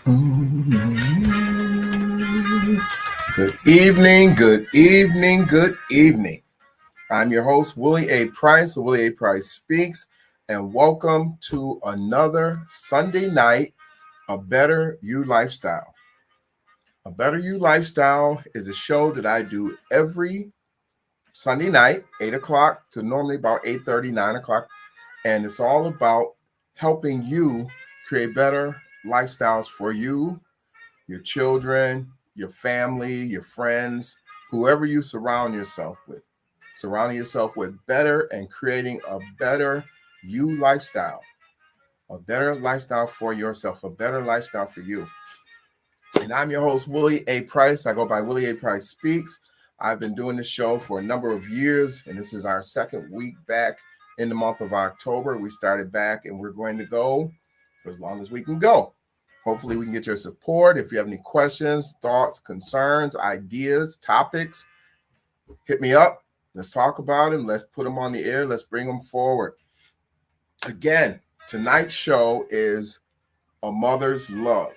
Good evening, good evening, good evening. I'm your host, Willie A. Price of Willie A. Price Speaks, and welcome to another Sunday night, A Better You Lifestyle. A Better You Lifestyle is a show that I do every Sunday night, 8 o'clock to normally about 8:30, 9 o'clock, and it's all about helping you create better lifestyles for you, your children, your family, your friends, whoever you surround yourself with. Surrounding yourself with better and creating a better you lifestyle, a better lifestyle for yourself, a better lifestyle for you. And I'm your host, Willie A. Price. I go by Willie A. Price Speaks. I've been doing this show for a number of years, and this is our second week back in the month of October. We started back, and we're going to go for as long as we can go. Hopefully, we can get your support. If you have any questions, thoughts, concerns, ideas, topics, hit me up. Let's talk about them. Let's put them on the air. Let's bring them forward. Again, tonight's show is A Mother's Love.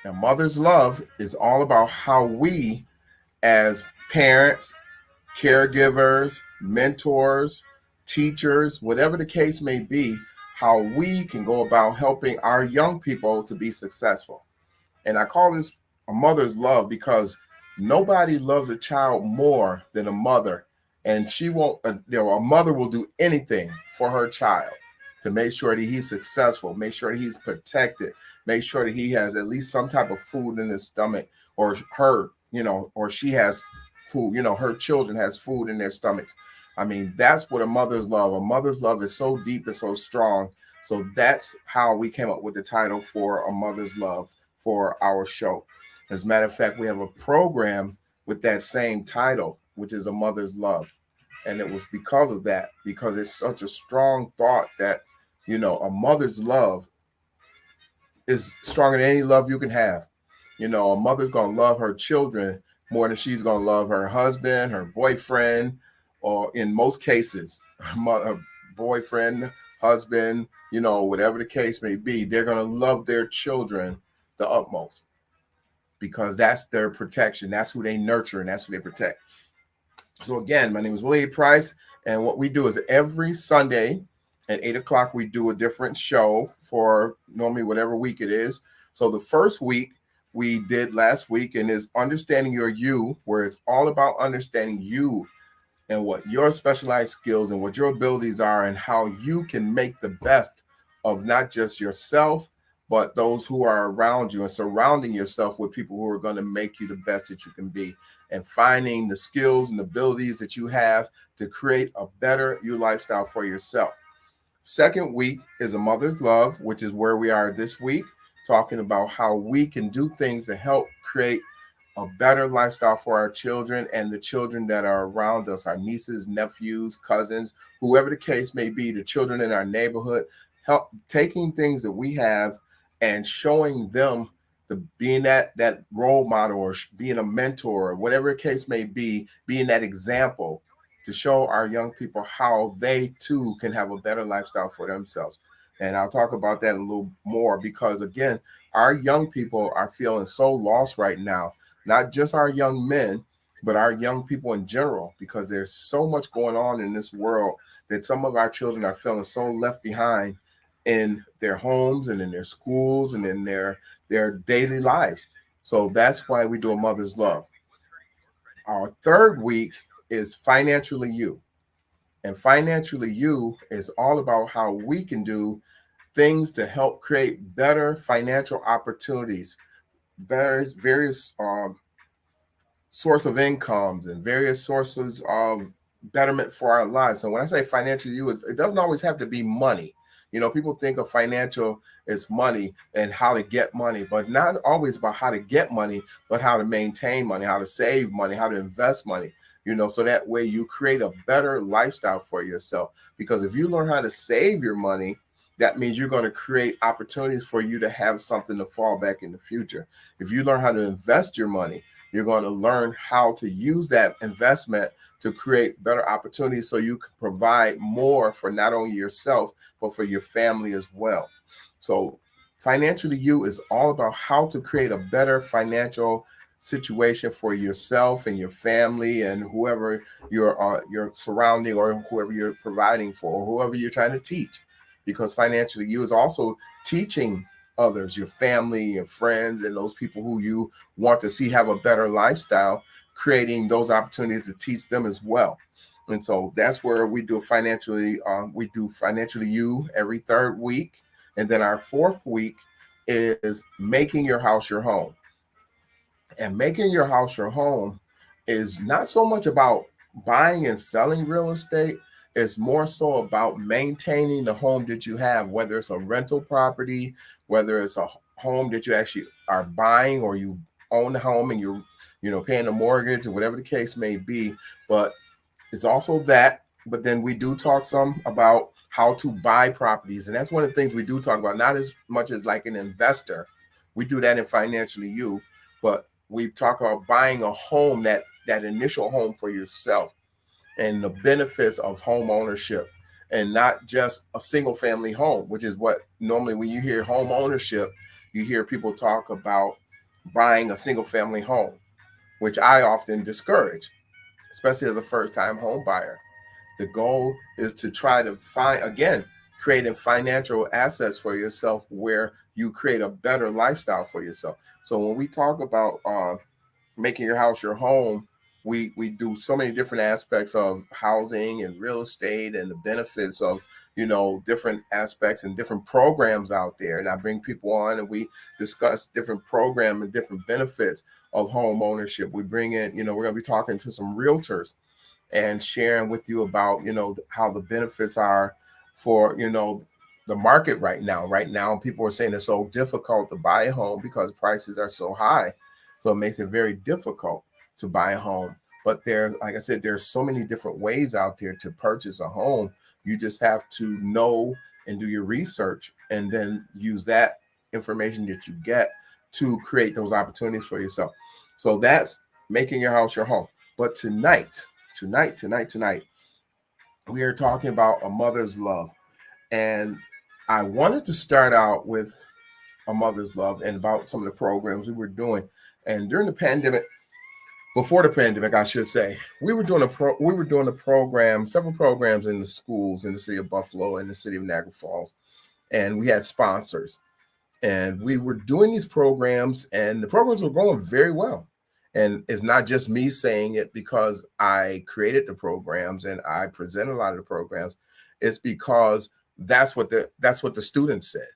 Now, Mother's Love is all about how we, as parents, caregivers, mentors, teachers, whatever the case may be, how we can go about helping our young people to be successful. And I call this a mother's love because nobody loves a child more than a mother. And she won't, a mother will do anything for her child to make sure that he's successful, make sure that he's protected, make sure that he has at least some type of food in his stomach, or her, or she has food, her children has food in their stomachs. I mean, that's what a mother's love. A mother's love is so deep and so strong. So that's how we came up with the title for A Mother's Love for our show. As a matter of fact, we have a program with that same title, which is A Mother's Love. And it was because of that, because it's such a strong thought that, a mother's love is stronger than any love you can have. A mother's going to love her children more than she's going to love her husband, her boyfriend, or in most cases, her boyfriend, husband, whatever the case may be. They're going to love their children the utmost because that's their protection. That's who they nurture and that's who they protect. So again, my name is Willie Price, and what we do is every Sunday at 8 o'clock, we do a different show for normally whatever week it is. So the first week we did last week and is Understanding Your You, where it's all about understanding you and what your specialized skills and what your abilities are and how you can make the best of not just yourself, but those who are around you, and surrounding yourself with people who are going to make you the best that you can be, and finding the skills and abilities that you have to create a better you lifestyle for yourself. Second week is A Mother's Love, which is where we are this week, talking about how we can do things to help create a better lifestyle for our children and the children that are around us, our nieces, nephews, cousins, whoever the case may be, the children in our neighborhood, help taking things that we have and showing them the being that role model or being a mentor, or whatever the case may be, being that example to show our young people how they too can have a better lifestyle for themselves. And I'll talk about that a little more because again, our young people are feeling so lost right now, not just our young men, but our young people in general, because there's so much going on in this world that some of our children are feeling so left behind in their homes and in their schools and in their daily lives. So that's why we do A Mother's Love. Our third week is Financially You. And Financially You is all about how we can do things to help create better financial opportunities, various source of incomes and various sources of betterment for our lives. So when I say financial you, it doesn't always have to be money. People think of financial as money and how to get money, but not always about how to get money, but how to maintain money, how to save money, how to invest money. So that way you create a better lifestyle for yourself. Because if you learn how to save your money, that means you're going to create opportunities for you to have something to fall back in the future. If you learn how to invest your money, you're going to learn how to use that investment to create better opportunities so you can provide more for not only yourself, but for your family as well. So Financially You is all about how to create a better financial situation for yourself and your family and whoever you're surrounding or whoever you're providing for or whoever you're trying to teach. Because Financially You is also teaching others, your family, your friends, and those people who you want to see have a better lifestyle, creating those opportunities to teach them as well. And so that's where we do Financially You every third week. And then our fourth week is making your house your home. And making your house your home is not so much about buying and selling real estate. It's more so about maintaining the home that you have, whether it's a rental property, whether it's a home that you actually are buying or you own the home and you're, paying a mortgage or whatever the case may be. But it's also that, but then we do talk some about how to buy properties. And that's one of the things we do talk about, not as much as like an investor. We do that in Financially You, but we talk about buying a home, that initial home for yourself and the benefits of home ownership and not just a single family home, which is what normally when you hear home ownership, you hear people talk about buying a single family home, which I often discourage, especially as a first time home buyer. The goal is to try to find, again, creating financial assets for yourself where you create a better lifestyle for yourself. So when we talk about making your house your home, we do so many different aspects of housing and real estate and the benefits of different aspects and different programs out there. And I bring people on and we discuss different programs and different benefits of home ownership. We bring in, we're going to be talking to some realtors and sharing with you about how the benefits are for the market right now. Right now, people are saying it's so difficult to buy a home because prices are so high, so it makes it very difficult to buy a home. But like I said, there's so many different ways out there to purchase a home. You just have to know and do your research, and then use that information that you get to create those opportunities for yourself. So that's making your house your home. But tonight, we are talking about a mother's love. And I wanted to start out with a mother's love and about some of the programs we were doing. And during the pandemic, before the pandemic, I should say, we were doing a program, several programs in the schools in the city of Buffalo and the city of Niagara Falls. And we had sponsors. And we were doing these programs, and the programs were going very well. And it's not just me saying it because I created the programs and I present a lot of the programs. It's because that's what the students said.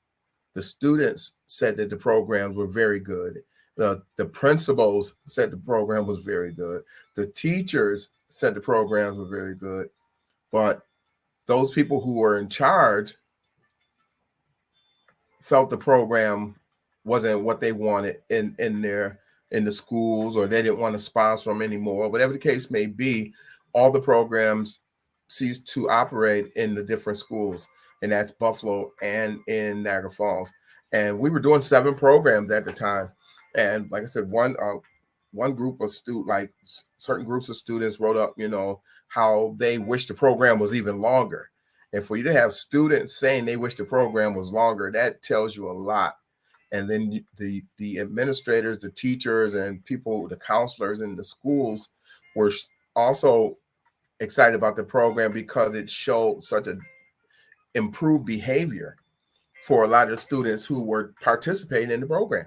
The students said that the programs were very good. The principals said the program was very good. The teachers said the programs were very good. But those people who were in charge felt the program wasn't what they wanted in the schools, or they didn't want to sponsor them anymore. Whatever the case may be, all the programs ceased to operate in the different schools, and that's Buffalo and in Niagara Falls. And we were doing 7 programs at the time. And like I said, one group of certain groups of students wrote up, how they wish the program was even longer. And for you to have students saying they wish the program was longer, that tells you a lot. And then the administrators, the teachers, and people, the counselors in the schools were also excited about the program because it showed such a improved behavior for a lot of the students who were participating in the program.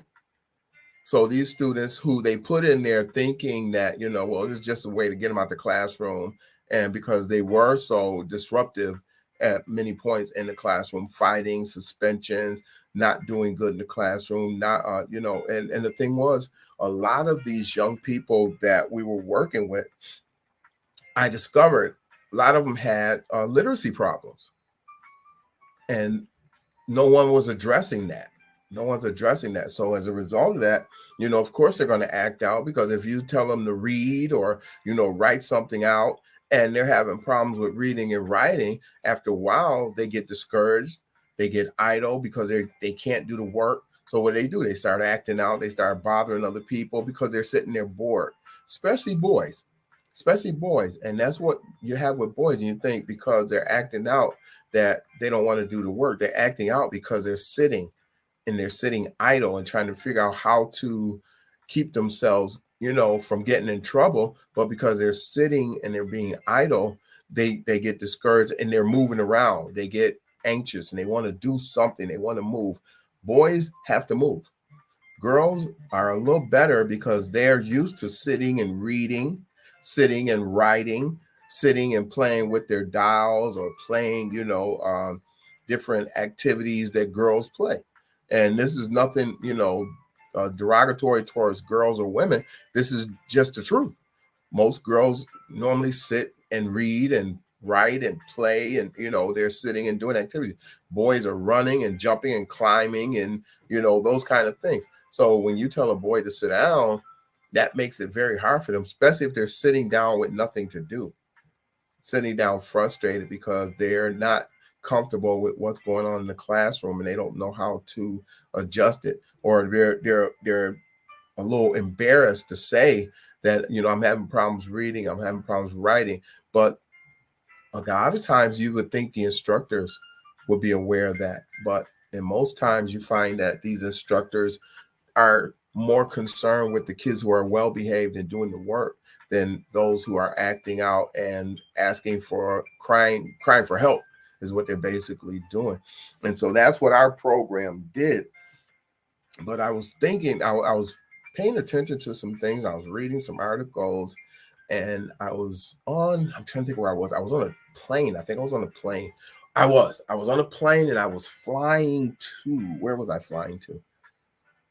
So these students who they put in there thinking that, well, this is just a way to get them out the classroom. And because they were so disruptive at many points in the classroom, fighting, suspensions, not doing good in the classroom, not, and the thing was, a lot of these young people that we were working with, I discovered a lot of them had literacy problems. And no one was addressing that. No one's addressing that. So as a result of that, of course they're going to act out, because if you tell them to read or, write something out and they're having problems with reading and writing, after a while they get discouraged, they get idle because they can't do the work. So what do? They start acting out, they start bothering other people because they're sitting there bored, especially boys. And that's what you have with boys. And you think because they're acting out that they don't want to do the work. They're acting out because they're sitting and they're sitting idle and trying to figure out how to keep themselves, from getting in trouble. But because they're sitting and they're being idle, they get discouraged and they're moving around. They get anxious and they want to do something. They want to move. Boys have to move. Girls are a little better because they're used to sitting and reading, sitting and writing, sitting and playing with their dolls or playing, different activities that girls play. And this is nothing, derogatory towards girls or women. This is just the truth. Most girls normally sit and read and write and play, and they're sitting and doing activities. Boys are running and jumping and climbing and those kind of things. So when you tell a boy to sit down, that makes it very hard for them, especially if they're sitting down with nothing to do, sitting down frustrated because they're not comfortable with what's going on in the classroom and they don't know how to adjust it, or they're a little embarrassed to say that I'm having problems reading, I'm having problems writing. But a lot of times you would think the instructors would be aware of that, but in most times you find that these instructors are more concerned with the kids who are well behaved and doing the work than those who are acting out and asking for crying for help is what they're basically doing. And so that's what our program did. But I was thinking, I was paying attention to some things. I was reading some articles, and I'm trying to think where I was. I was on a plane. I think I was on a plane. I was on a plane and I was flying to, where was I flying to?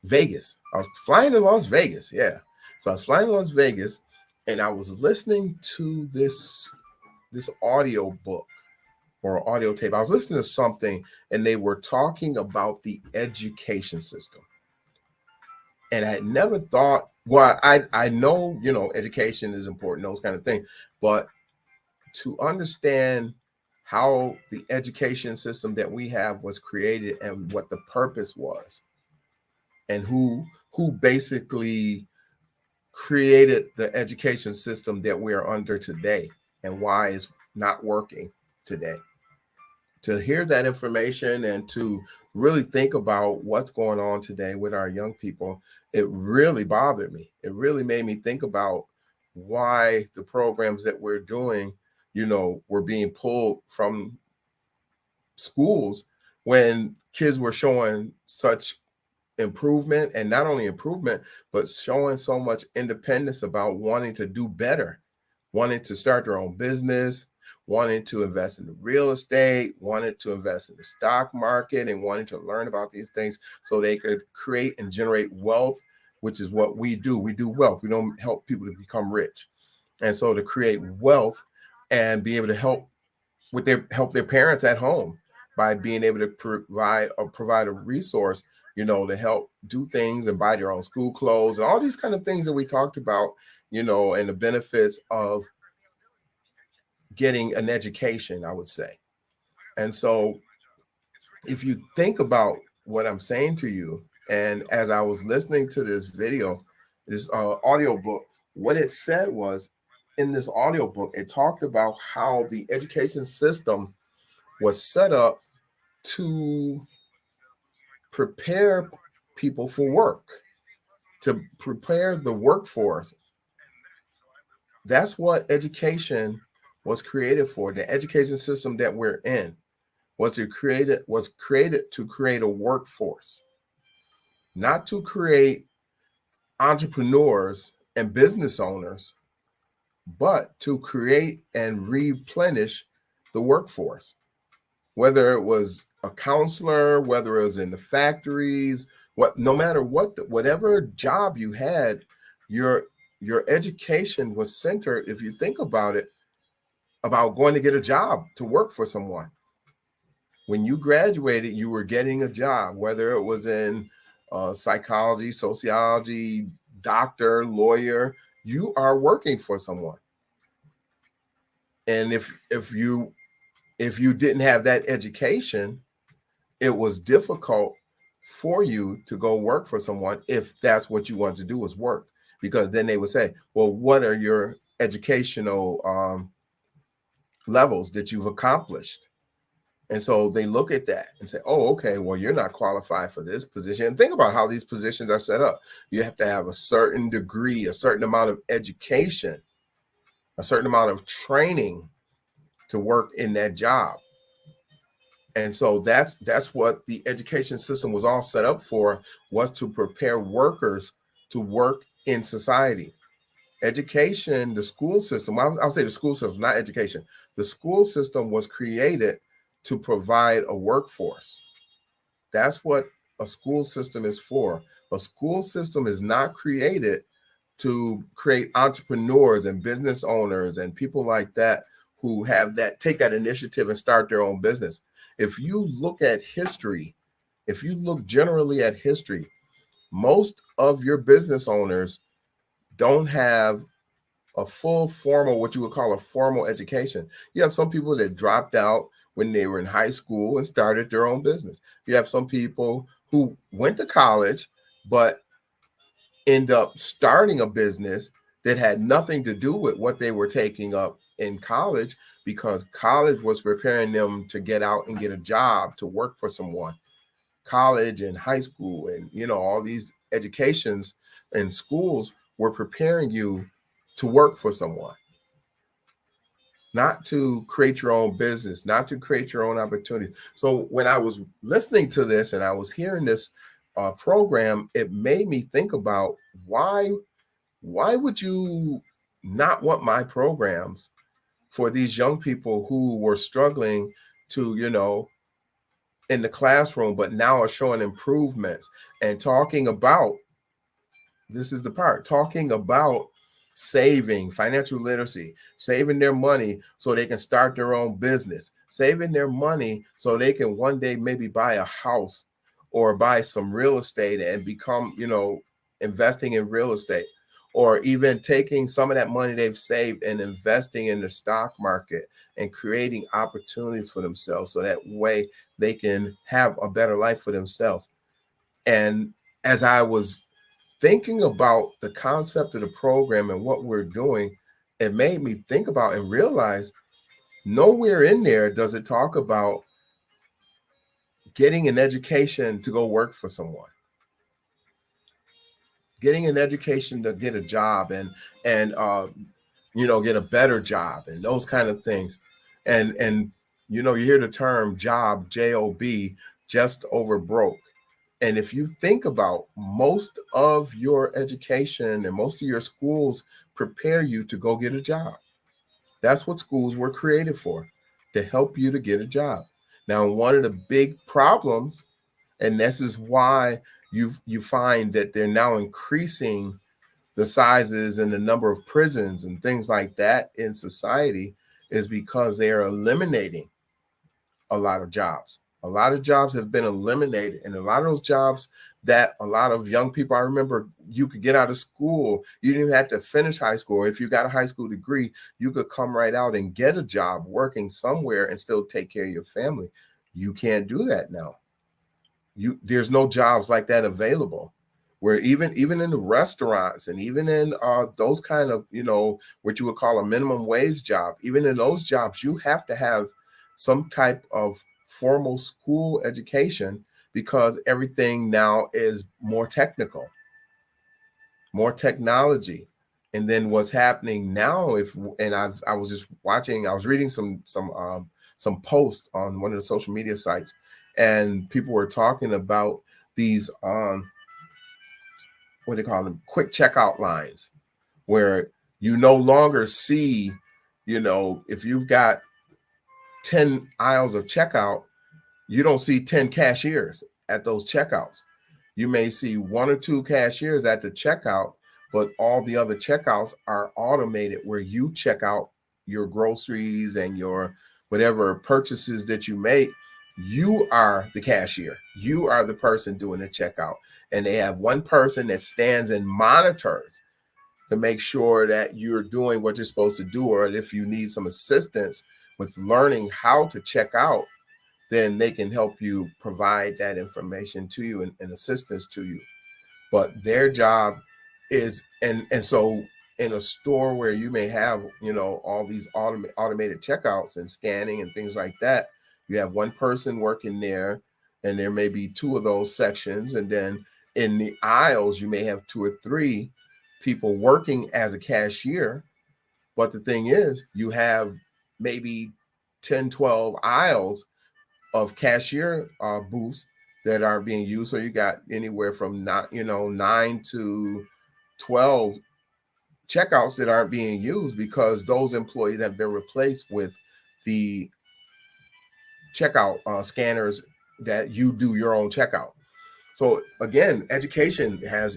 Vegas. I was flying to Las Vegas. Yeah. So I was flying to Las Vegas and I was listening to this audio book or audio tape. I was listening to something and they were talking about the education system. And I had never thought, well, I know, education is important, those kind of things, but to understand how the education system that we have was created and what the purpose was, and who basically created the education system that we are under today and why it's not working today. To hear that information and to really think about what's going on today with our young people, it really bothered me. It really made me think about why the programs that we're doing, were being pulled from schools when kids were showing such improvement, and not only improvement, but showing so much independence about wanting to do better, wanting to start their own business, wanting to invest in the real estate, wanted to invest in the stock market, and wanting to learn about these things so they could create and generate wealth, which is what we do. We do wealth. We don't help people to become rich. And so to create wealth and be able to help their parents at home by being able to provide a resource, to help do things and buy their own school clothes and all these kind of things that we talked about, and the benefits of getting an education, I would say. And so if you think about what I'm saying to you, and as I was listening to this audio book, what it said was, in this audio book, it talked about how the education system was set up to prepare people for work, to prepare the workforce. That's what education was created for. The education system that we're in was created to create a workforce, not to create entrepreneurs and business owners, but to create and replenish the workforce. Whether it was a counselor, whether it was in the factories, no matter whatever job you had, your education was centered, if you think about it, about going to get a job to work for someone. When you graduated, you were getting a job, whether it was in psychology, sociology, doctor, lawyer, you are working for someone. And if you didn't have that education, it was difficult for you to go work for someone if that's what you wanted to do, was work, because then they would say, well, what are your educational levels that you've accomplished? And so they look at that and say, oh, okay, well, you're not qualified for this position. And think about how these positions are set up. You have to have a certain degree, a certain amount of education, a certain amount of training to work in that job. And so that's what the education system was all set up for, was to prepare workers to work in society. Education, the school system, I'll say the school system, not education. The school system was created to provide a workforce. That's what a school system is for. A school system is not created to create entrepreneurs and business owners and people like that who have that, take that initiative and start their own business. If you look at history, if you look generally at history, most of your business owners don't have a full formal, what you would call a formal education. You have some people that dropped out when they were in high school and started their own business. You have some people who went to college, but end up starting a business that had nothing to do with what they were taking up in college, because college was preparing them to get out and get a job, to work for someone. College and high school and, all these educations and schools were preparing you to work for someone, not to create your own business, not to create your own opportunity. So when I was listening to this and I was hearing this program, it made me think about why would you not want my programs for these young people who were struggling to, in the classroom, but now are showing improvements and talking about, this is the part, talking about saving, financial literacy, saving their money so they can start their own business, saving their money so they can one day maybe buy a house or buy some real estate and become, investing in real estate, or even taking some of that money they've saved and investing in the stock market and creating opportunities for themselves so that way they can have a better life for themselves. And as I was thinking about the concept of the program and what we're doing, it made me think about and realize nowhere in there does it talk about getting an education to go work for someone, getting an education to get a job and get a better job and those kind of things. And you hear the term job, J-O-B, just over broke. And if you think about, most of your education and most of your schools prepare you to go get a job. That's what schools were created for, to help you to get a job. Now, one of the big problems, and this is why you find that they're now increasing the sizes and the number of prisons and things like that in society, is because they are eliminating a lot of jobs. A lot of jobs have been eliminated, and a lot of those jobs that a lot of young people, I remember, you could get out of school. You didn't even have to finish high school. If you got a high school degree, you could come right out and get a job working somewhere and still take care of your family. You can't do that now. There's no jobs like that available. Where even in the restaurants and even in those kind of, what you would call a minimum wage job, even in those jobs, you have to have some type of formal school education, because everything now is more technical, more technology. And then what's happening now, I was just watching, I was reading some posts on one of the social media sites, and people were talking about these what they call them, quick checkout lines, where you no longer see, if you've got 10 aisles of checkout, you don't see 10 cashiers at those checkouts. You may see one or two cashiers at the checkout, but all the other checkouts are automated, where you check out your groceries and your whatever purchases that you make. You are the cashier. You are the person doing the checkout. And they have one person that stands and monitors to make sure that you're doing what you're supposed to do. Or if you need some assistance with learning how to check out, then they can help you provide that information to you and assistance to you. But their job is, and so in a store where you may have, all these automated checkouts and scanning and things like that, You have one person working there, and there may be two of those sections. And then in the aisles, you may have two or three people working as a cashier. But the thing is, you have maybe 10, 12 aisles of cashier booths that aren't being used. So you got anywhere from 9 to 12 checkouts that aren't being used because those employees have been replaced with the checkout scanners that you do your own checkout. So again, education has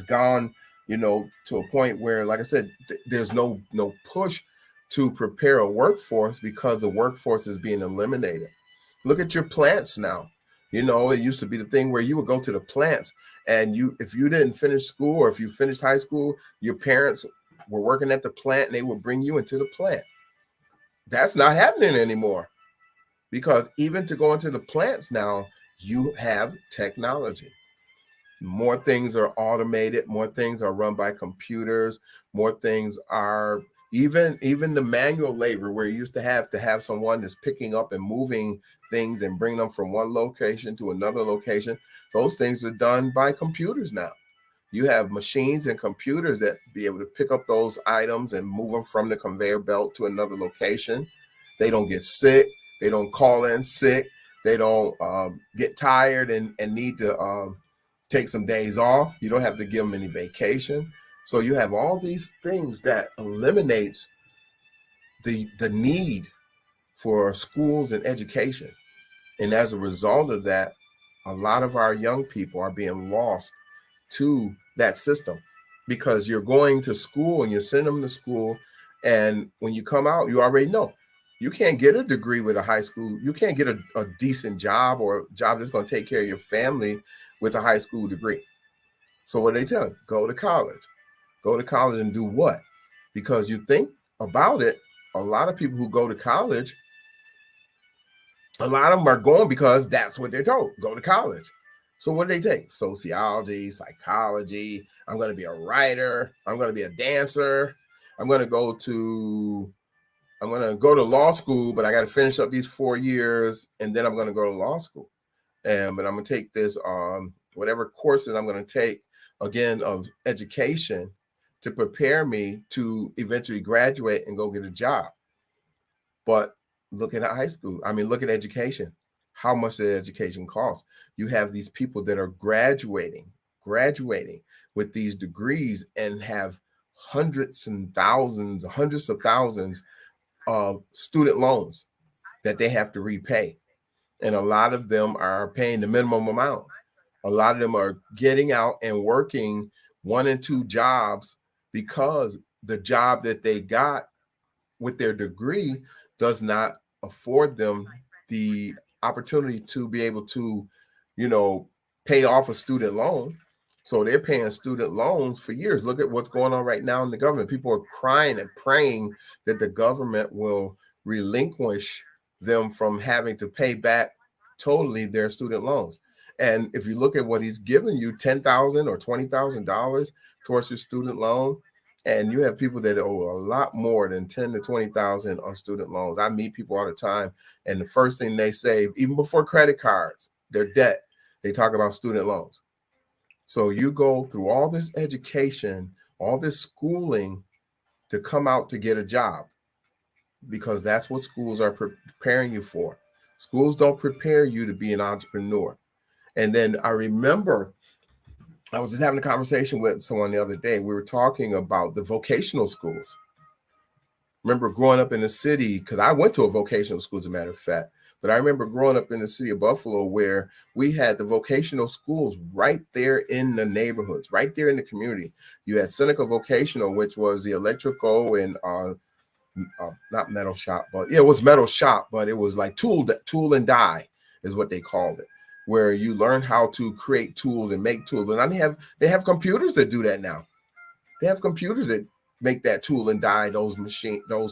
gone to a point where, like I said, there's no push to prepare a workforce because the workforce is being eliminated. Look at your plants now. It used to be the thing where you would go to the plants, and if you didn't finish school, or if you finished high school, your parents were working at the plant and they would bring you into the plant. That's not happening anymore, because even to go into the plants now, you have technology. More things are automated, more things are run by computers, more things are even the manual labor, where you used to have someone that's picking up and moving things and bring them from one location to another location. Those things are done by computers now. You have machines and computers that be able to pick up those items and move them from the conveyor belt to another location. They don't get sick. They don't call in sick. They don't get tired and need to take some days off. You don't have to give them any vacation. So you have all these things that eliminates the need for schools and education. And as a result of that, a lot of our young people are being lost to that system, because you're going to school and you're sending them to school. And when you come out, you already know you can't get a degree with a high school. You can't get a decent job, or a job that's going to take care of your family with a high school degree. So what they tell you, go to college. Go to college and do what? Because you think about it, a lot of people who go to college, a lot of them are going because that's what they're told. Go to college. So what do they take? Sociology, psychology. I'm going to be a writer. I'm going to be a dancer. I'm going to go to law school, but I got to finish up these 4 years, and then I'm going to go to law school. But I'm going to take this whatever courses I'm going to take, again, of education, to prepare me to eventually graduate and go get a job. But look at high school. Look at education. How much the education costs. You have these people that are graduating with these degrees and have hundreds of thousands of student loans that they have to repay. And a lot of them are paying the minimum amount. A lot of them are getting out and working 1 and 2 jobs because the job that they got with their degree does not afford them the opportunity to be able to, pay off a student loan. So they're paying student loans for years. Look at what's going on right now in the government. People are crying and praying that the government will relinquish them from having to pay back totally their student loans. And if you look at what he's giving you, $10,000 or $20,000 towards your student loan, and you have people that owe a lot more than 10 to 20,000 on student loans. I meet people all the time, and the first thing they say, even before credit cards, their debt, they talk about student loans. So you go through all this education, all this schooling to come out to get a job, because that's what schools are preparing you for. Schools don't prepare you to be an entrepreneur. And then I remember I was just having a conversation with someone the other day. We were talking about the vocational schools. Remember growing up in the city, because I went to a vocational school, as a matter of fact, but I remember growing up in the city of Buffalo, where we had the vocational schools right there in the neighborhoods, right there in the community. You had Seneca Vocational, which was the electrical and not metal shop, but it was metal shop, but it was like tool and die is what they called it, where you learn how to create tools and make tools. And they have computers that do that now. They have computers that make that tool and die, those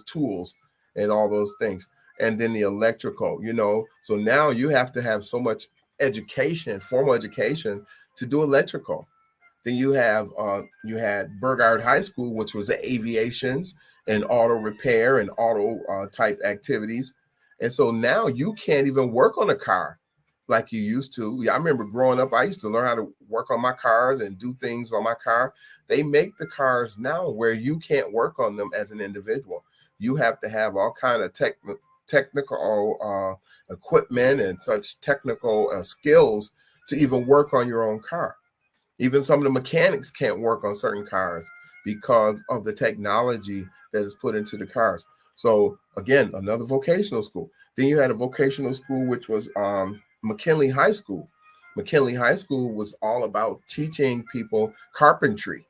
tools and all those things. And then the electrical, so now you have to have so much education, formal education, to do electrical. Then you had Burgard High School, which was the aviations and auto repair and auto type activities. And so now you can't even work on a car like you used to. Yeah, I remember growing up, I used to learn how to work on my cars and do things on my car. They make the cars now where you can't work on them as an individual. You have to have all kind of technical equipment and such technical skills to even work on your own car. Even some of the mechanics can't work on certain cars because of the technology that is put into the cars. So again, another vocational school. Then you had a vocational school, which was McKinley High School. McKinley High School was all about teaching people carpentry,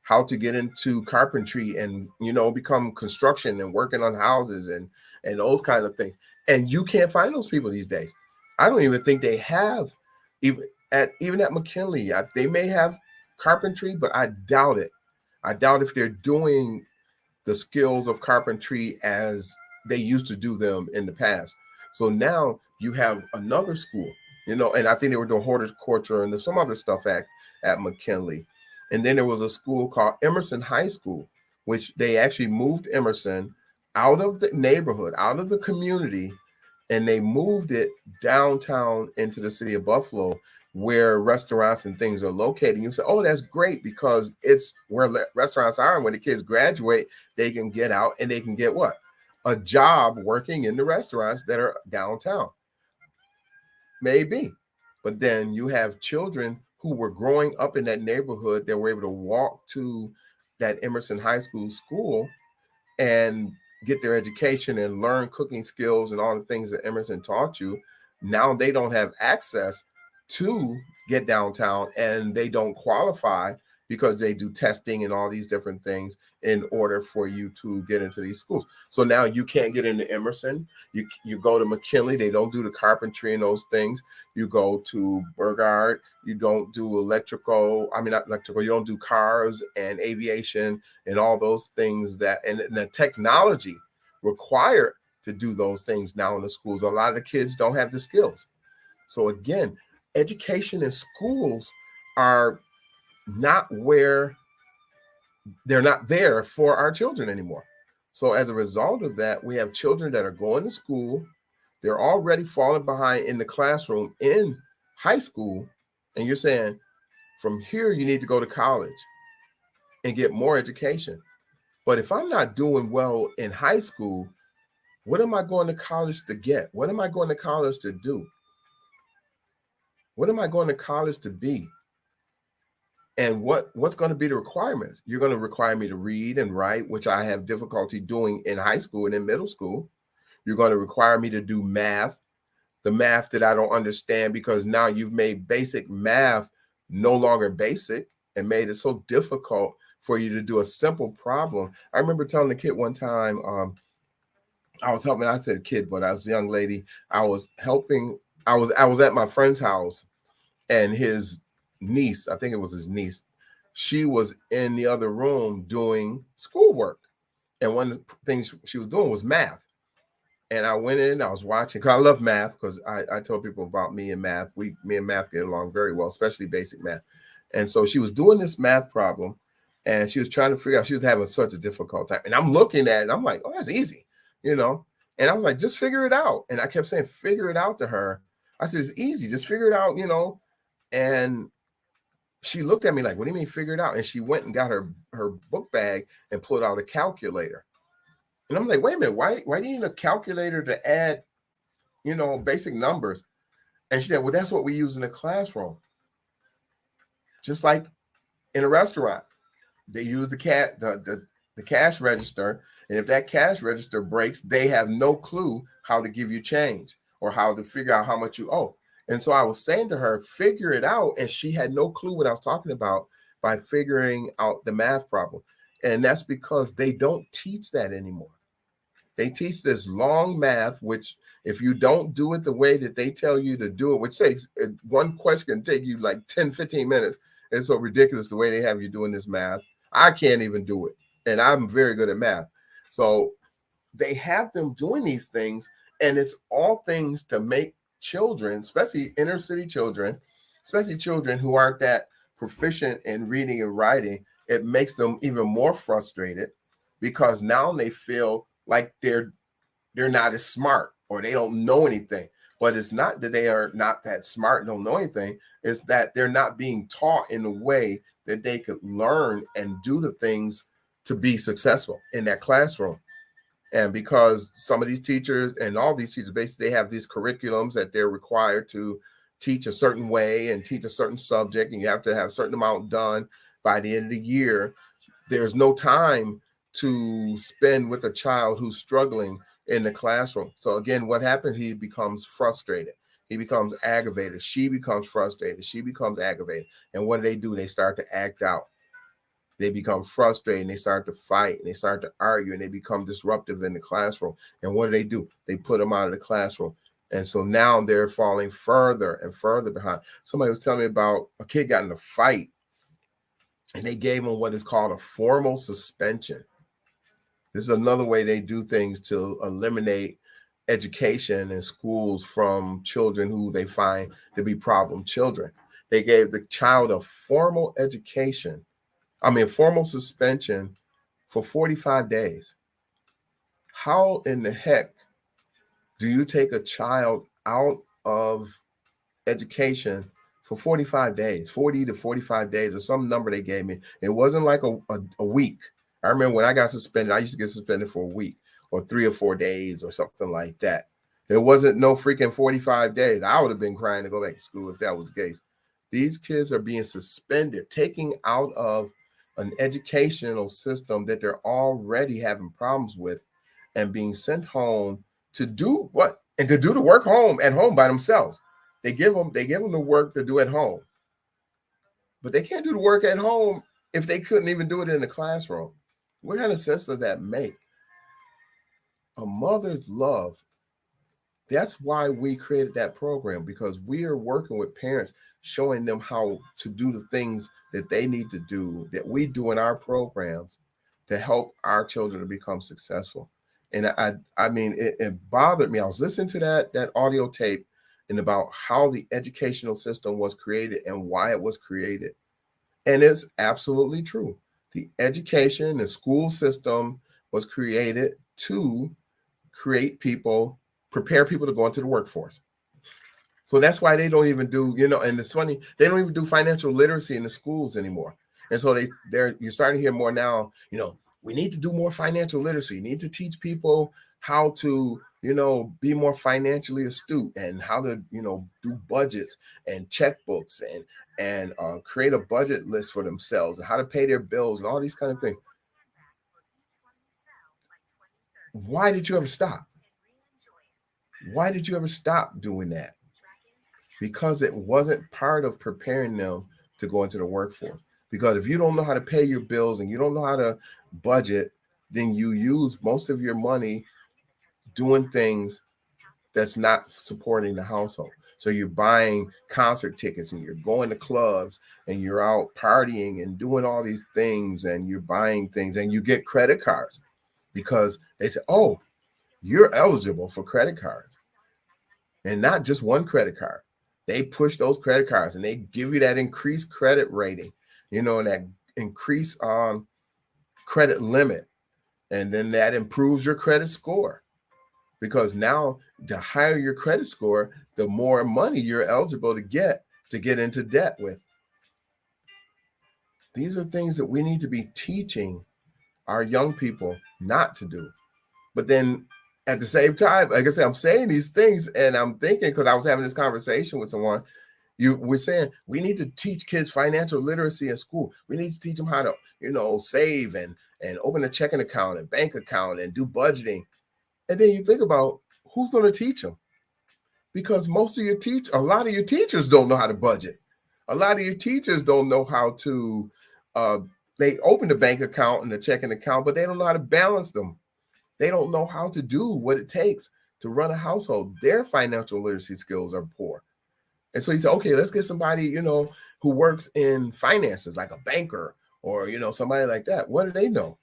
how to get into carpentry and become construction and working on houses and those kind of things. And you can't find those people these days. I don't even think they have even at McKinley. They may have carpentry, but I doubt it. I doubt if they're doing the skills of carpentry as they used to do them in the past. So now you have another school, and I think they were doing horticulture and there's some other stuff at McKinley. And then there was a school called Emerson High School, which they actually moved Emerson out of the neighborhood, out of the community, and they moved it downtown into the city of Buffalo, where restaurants and things are located. You say, oh, that's great because it's where restaurants are. And when the kids graduate, they can get out and they can get what? A job working in the restaurants that are downtown. Maybe. But then you have children who were growing up in that neighborhood that were able to walk to that Emerson High School and get their education and learn cooking skills and all the things that Emerson taught you. Now they don't have access to get downtown and they don't qualify because they do testing and all these different things in order for you to get into these schools. So now you can't get into Emerson. You go to McKinley, they don't do the carpentry and those things. You go to Burgard, you don't do not electrical, you don't do cars and aviation and all those things and the technology required to do those things now in the schools. A lot of the kids don't have the skills. So again, education in schools are not where they're not there for our children anymore. So as a result of that, we have children that are going to school. They're already falling behind in the classroom in high school. And you're saying from here, you need to go to college and get more education. But if I'm not doing well in high school, what am I going to college to get? What am I going to college to do? What am I going to college to be? And what's going to be the requirements? You're going to require me to read and write, which I have difficulty doing in high school and in middle school. You're going to require me to do math, the math that I don't understand, because now you've made basic math no longer basic and made it so difficult for you to do a simple problem. I remember telling the kid one time, I was helping, I said kid, but I was a young lady. I was at my friend's house and his niece, I think it was his niece, she was in the other room doing schoolwork. And one of the things she was doing was math. And I went in, I was watching, because I love math, because I tell people about me and math. Me and math get along very well, especially basic math. And so she was doing this math problem and she was trying to figure out, she was having such a difficult time. And I'm looking at it, I'm like, oh, that's easy, And I was like, just figure it out. And I kept saying, figure it out to her. I said, it's easy, just figure it out, And she looked at me like, what do you mean figure it out? And she went and got her book bag and pulled out a calculator. And I'm like, wait a minute, why do you need a calculator to add, basic numbers? And she said, well, that's what we use in the classroom. Just like in a restaurant, they use the cash register. And if that cash register breaks, they have no clue how to give you change or how to figure out how much you owe. And so I was saying to her, figure it out. And she had no clue what I was talking about by figuring out the math problem. And that's because they don't teach that anymore. They teach this long math, which if you don't do it the way that they tell you to do it, which takes one question can take you like 10, 15 minutes. It's so ridiculous the way they have you doing this math. I can't even do it. And I'm very good at math. So they have them doing these things. And it's all things to make children, especially inner city children, especially children who aren't that proficient in reading and writing, it makes them even more frustrated because now they feel like they're not as smart. or they don't know anything. But it's not that they are not that smart and don't know anything. It's that they're not being taught in a way that they could learn and do the things to be successful in that classroom. And because some of these teachers and all these teachers, basically, they have these curriculums that they're required to teach a certain way and teach a certain subject, and you have to have a certain amount done by the end of the year. There's no time to spend with a child who's struggling in the classroom. So again, what happens? He becomes frustrated. He becomes aggravated. She becomes frustrated. She becomes aggravated. And what do? They start to act out. They become frustrated and they start to fight and they start to argue and they become disruptive in the classroom. And what do? They put them out of the classroom. And so now they're falling further and further behind. Somebody was telling me about a kid got in a fight and they gave him what is called a formal suspension. This is another way they do things to eliminate education in schools from children who they find to be problem children. They gave the child a formal suspension for 45 days. How in the heck do you take a child out of education for 45 days, 40 to 45 days, or some number they gave me? It wasn't like a week. I remember when I got suspended, I used to get suspended for a week or 3 or 4 days or something like that. It wasn't no freaking 45 days. I would have been crying to go back to school if that was the case. These kids are being suspended, taking out of an educational system that they're already having problems with, and being sent home to do what? And to do the work at home by themselves. They give them the work to do at home. But they can't do the work at home if they couldn't even do it in the classroom. What kind of sense does that make? A mother's love. That's why we created that program, because we are working with parents, showing them how to do the things that they need to do, that we do in our programs to help our children to become successful. And I mean, it bothered me. I was listening to that audio tape and about how the educational system was created and why it was created. And it's absolutely true. The education, the school system was created to prepare people to go into the workforce. So that's why they don't even do, and it's funny, they don't even do financial literacy in the schools anymore. And so you're starting to hear more now, we need to do more financial literacy. You need to teach people how to, be more financially astute and how to, do budgets and checkbooks and create a budget list for themselves and how to pay their bills and all these kind of things. Why did you ever stop? Why did you ever stop doing that? Because it wasn't part of preparing them to go into the workforce. Because if you don't know how to pay your bills and you don't know how to budget, then you use most of your money doing things that's not supporting the household. So you're buying concert tickets and you're going to clubs and you're out partying and doing all these things and you're buying things and you get credit cards because they say, oh, you're eligible for credit cards. And not just one credit card. They push those credit cards and they give you that increased credit rating, and that increased credit limit. And then that improves your credit score. Because now the higher your credit score, the more money you're eligible to get into debt with. These are things that we need to be teaching our young people not to do. But then at the same time, like I said, I'm saying these things and I'm thinking, because I was having this conversation with someone, we're saying we need to teach kids financial literacy in school. We need to teach them how to, save and open a checking account and bank account and do budgeting. And then you think about who's going to teach them, because a lot of your teachers don't know how to budget. A lot of your teachers don't know how to, they open the bank account and the checking account, but they don't know how to balance them. They don't know how to do what it takes to run a household. Their financial literacy skills are poor. And so you say, okay, let's get somebody, who works in finances, like a banker or, somebody like that. What do they know?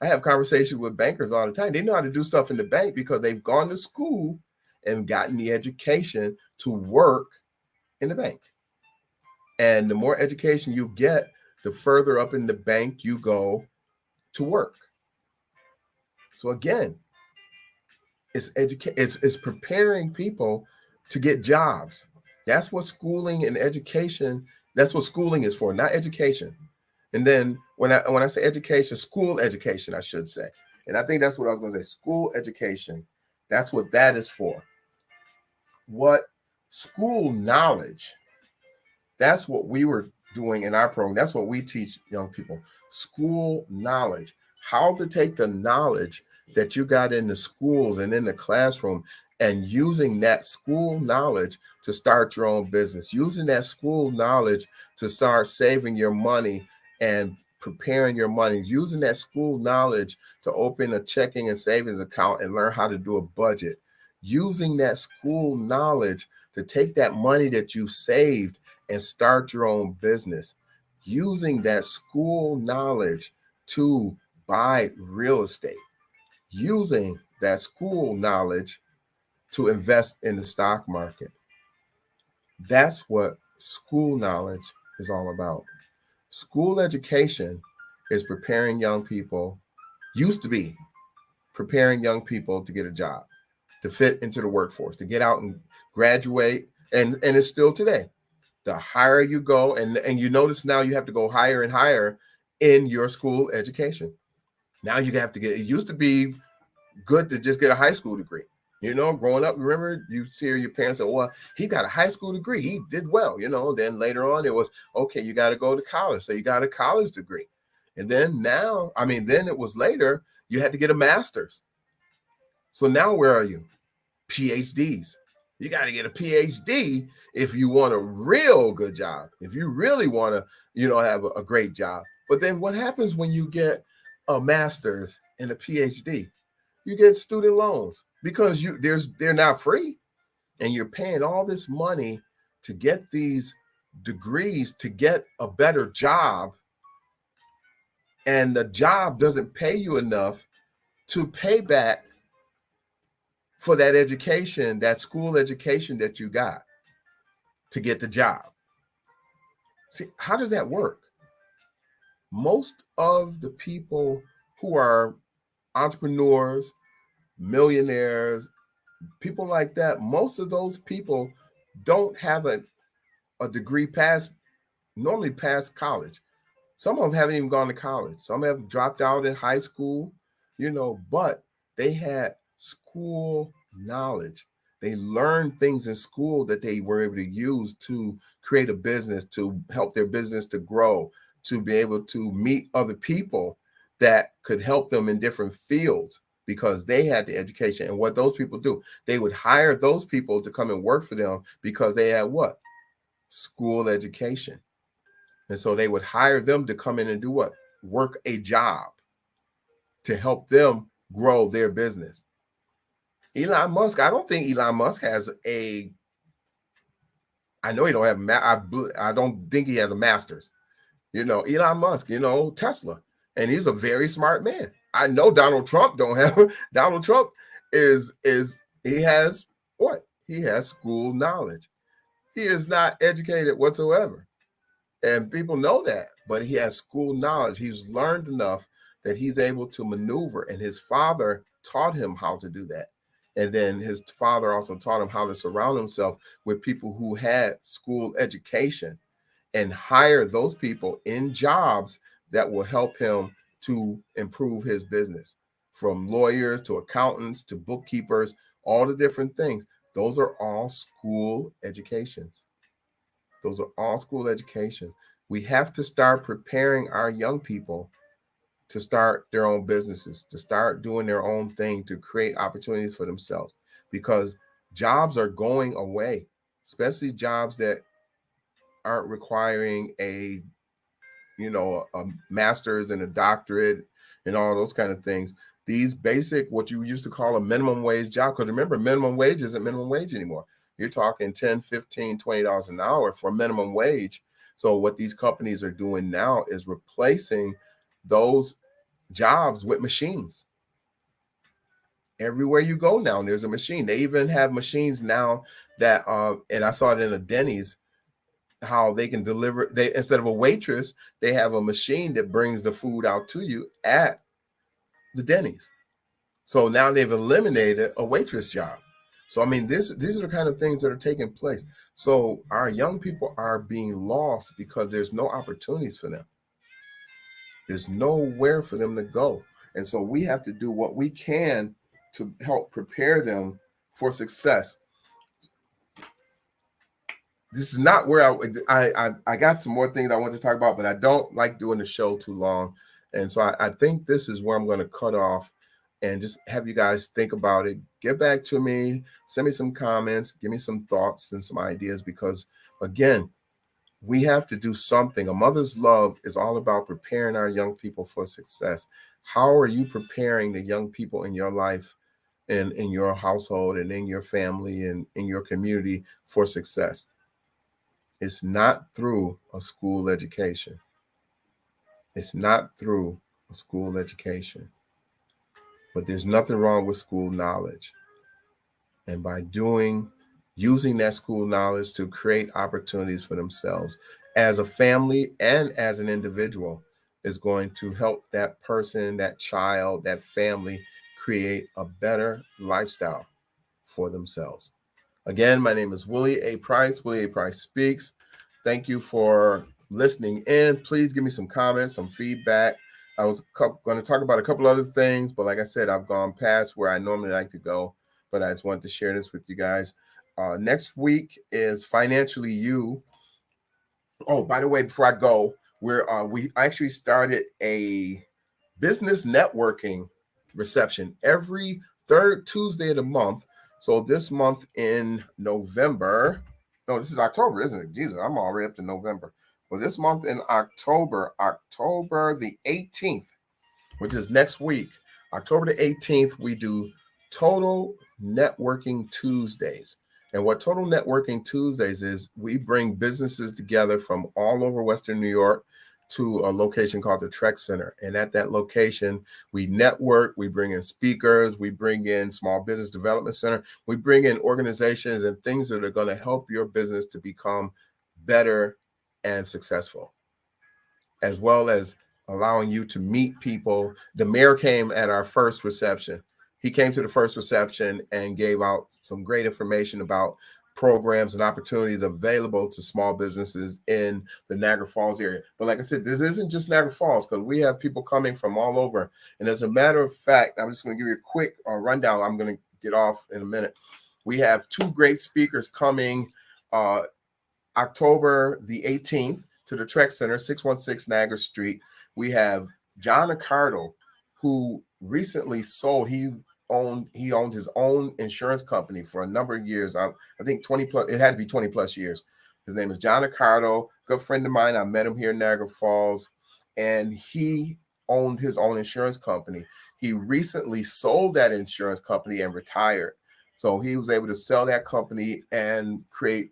I have conversations with bankers all the time. They know how to do stuff in the bank because they've gone to school and gotten the education to work in the bank. And the more education you get, the further up in the bank you go to work. So again, It's preparing people to get jobs. That's what schooling and education, that's what schooling is for, not education. And then when I say education, school education, I should say. And I think that's what I was going to say. School education. That's what that is for. What school knowledge, that's what we were doing in our program. That's what we teach young people. School knowledge. How to take the knowledge that you got in the schools and in the classroom and using that school knowledge to start your own business, using that school knowledge to start saving your money and preparing your money, using that school knowledge to open a checking and savings account and learn how to do a budget, using that school knowledge to take that money that you've saved and start your own business, using that school knowledge to buy real estate, using that school knowledge to invest in the stock market. That's what school knowledge is all about. School education is preparing young people, used to be preparing young people to get a job, to fit into the workforce, to get out and graduate. And it's still today. The higher you go, and you notice now you have to go higher and higher in your school education. Now you have to get, it used to be good to just get a high school degree. You know, growing up, remember, you see your parents say, well, he got a high school degree. He did well, you know. Then later on, it was, okay, you got to go to college. So you got a college degree. And then now, then it was later, you had to get a master's. So now where are you? PhDs. You got to get a PhD if you want a real good job, if you really want to, have a great job. But then what happens when you get a master's and a PhD? You get student loans because they're not free, and you're paying all this money to get these degrees to get a better job, and the job doesn't pay you enough to pay back for that education, that school education that you got to get the job. See, how does that work? Most of the people who are entrepreneurs, millionaires, people like that, most of those people don't have a degree normally past college. Some of them haven't even gone to college. Some have dropped out in high school, but they had school knowledge. They learned things in school that they were able to use to create a business, to help their business to grow, to be able to meet other people that could help them in different fields because they had the education. And what those people do, they would hire those people to come and work for them because they had what? School education. And so they would hire them to come in and do what? Work a job to help them grow their business. Elon Musk, I don't think Elon Musk has I know he don't have, I don't think he has a master's. Elon Musk, Tesla, and he's a very smart man. I know Donald Trump don't have, Donald Trump he has what? He has school knowledge. He is not educated whatsoever. And people know that, but he has school knowledge. He's learned enough that he's able to maneuver, and his father taught him how to do that. And then his father also taught him how to surround himself with people who had school education and hire those people in jobs that will help him to improve his business, from lawyers to accountants to bookkeepers, all the different things. Those are all school educations. Those are all school education. We have to start preparing our young people to start their own businesses, to start doing their own thing, to create opportunities for themselves, because jobs are going away, especially jobs that aren't requiring a master's and a doctorate and all those kind of things. These basic, what you used to call a minimum wage job, because remember, minimum wage isn't minimum wage anymore. You're talking $10, $15, $20 an hour for minimum wage. So what these companies are doing now is replacing those jobs with machines. Everywhere you go now, there's a machine. They even have machines now that, and I saw it in a Denny's, how they can deliver. They, instead of a waitress, they have a machine that brings the food out to you at the Denny's. So now they've eliminated a waitress job. So I mean, these are the kind of things that are taking place. So our young people are being lost because there's no opportunities for them. There's nowhere for them to go. And so we have to do what we can to help prepare them for success. This is not where I got some more things I want to talk about, but I don't like doing the show too long. And so I think this is where I'm going to cut off and just have you guys think about it. Get back to me, send me some comments, give me some thoughts and some ideas, because again, we have to do something. A mother's love is all about preparing our young people for success. How are you preparing the young people in your life and in your household and in your family and in your community for success? It's not through a school education. It's not through a school education. But there's nothing wrong with school knowledge. And by using that school knowledge to create opportunities for themselves as a family and as an individual is going to help that person, that child, that family create a better lifestyle for themselves. Again, my name is Willie A. Price. Willie A. Price Speaks. Thank you for listening in. Please give me some comments, some feedback. I was going to talk about a couple other things, but like I said, I've gone past where I normally like to go. But I just wanted to share this with you guys. Next week is Financially You. Oh, by the way, before I go, we actually started a business networking reception every third Tuesday of the month. So this month in November, no, this is October, isn't it? Jesus, I'm already up to November. Well, this month in October the 18th, which is next week, October the 18th, we do Total Networking Tuesdays. And what Total Networking Tuesdays is, we bring businesses together from all over Western New York to a location called the Trek Center. And at that location, we network, we bring in speakers, we bring in Small Business Development Center, we bring in organizations and things that are going to help your business to become better and successful, as well as allowing you to meet people. The mayor came at our first reception. He came to the first reception and gave out some great information about programs and opportunities available to small businesses in the Niagara Falls area. But like I said, this isn't just Niagara Falls, because we have people coming from all over. And as a matter of fact, I'm just going to give you a quick rundown. I'm going to get off in a minute. We have two great speakers coming October the 18th to the Trek Center, 616 Niagara Street. We have John Accardo, who recently sold. He owned his own insurance company for a number of years. I think 20 plus. It had to be 20 plus years. His name is John Accardo, good friend of mine. I met him here in Niagara Falls, and he owned his own insurance company. He recently sold that insurance company and retired. So he was able to sell that company and create,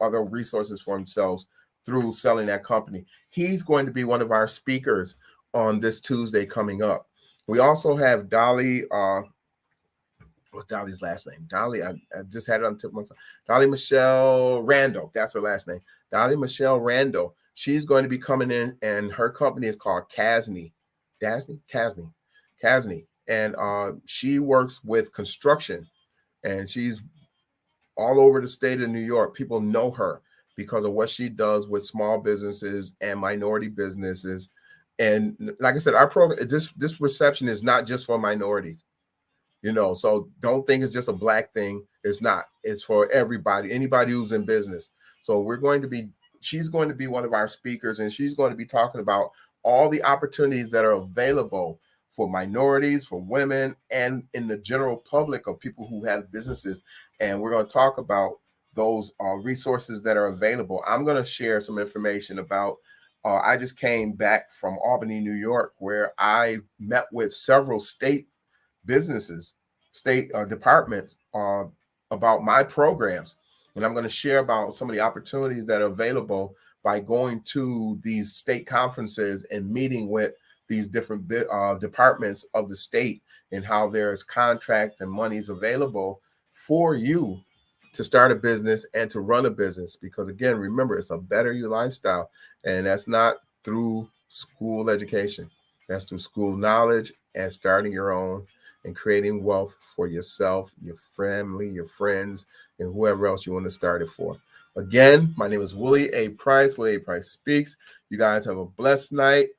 other resources for himself through selling that company. He's going to be one of our speakers on this Tuesday coming up. We also have Dolly. What's Dolly's last name? Dolly, I just had it on the tip of my tongue. Dolly Michelle Randall. That's her last name. Dolly Michelle Randall. She's going to be coming in, and her company is called Casney. Casney. And she works with construction, and she's all over the state of New York. People know her because of what she does with small businesses and minority businesses. And like I said, our program, this reception is not just for minorities. So don't think it's just a black thing. It's not. It's for everybody, anybody who's in business. So she's going to be one of our speakers, and she's going to be talking about all the opportunities that are available for minorities, for women, and in the general public of people who have businesses. And we're going to talk about those resources that are available. I'm going to share some information about, I just came back from Albany, New York, where I met with several state businesses, state departments about my programs. And I'm going to share about some of the opportunities that are available by going to these state conferences and meeting with these different departments of the state, and how there's contract and monies available for you to start a business and to run a business. Because again, remember, it's a better you lifestyle, and that's not through school education. That's through school knowledge and starting your own and creating wealth for yourself, your family, your friends, and whoever else you want to start it for. Again, my name is Willie A. Price. Willie A. Price Speaks. You guys have a blessed night.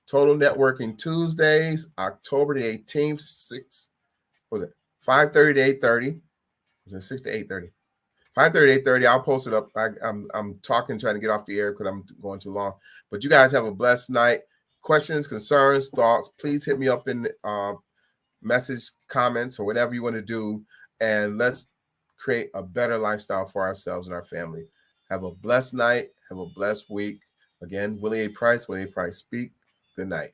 Total Networking Tuesdays, October the 18th, 5:30 to 8:30. Was it 6 to 8:30? 5:30 to 8:30. I'll post it up. I'm talking, trying to get off the air because I'm going too long. But you guys have a blessed night. Questions, concerns, thoughts, please hit me up in message, comments, or whatever you want to do. And let's create a better lifestyle for ourselves and our family. Have a blessed night. Have a blessed week. Again, Willie A. Price, Willie A. Price Speak. Good night.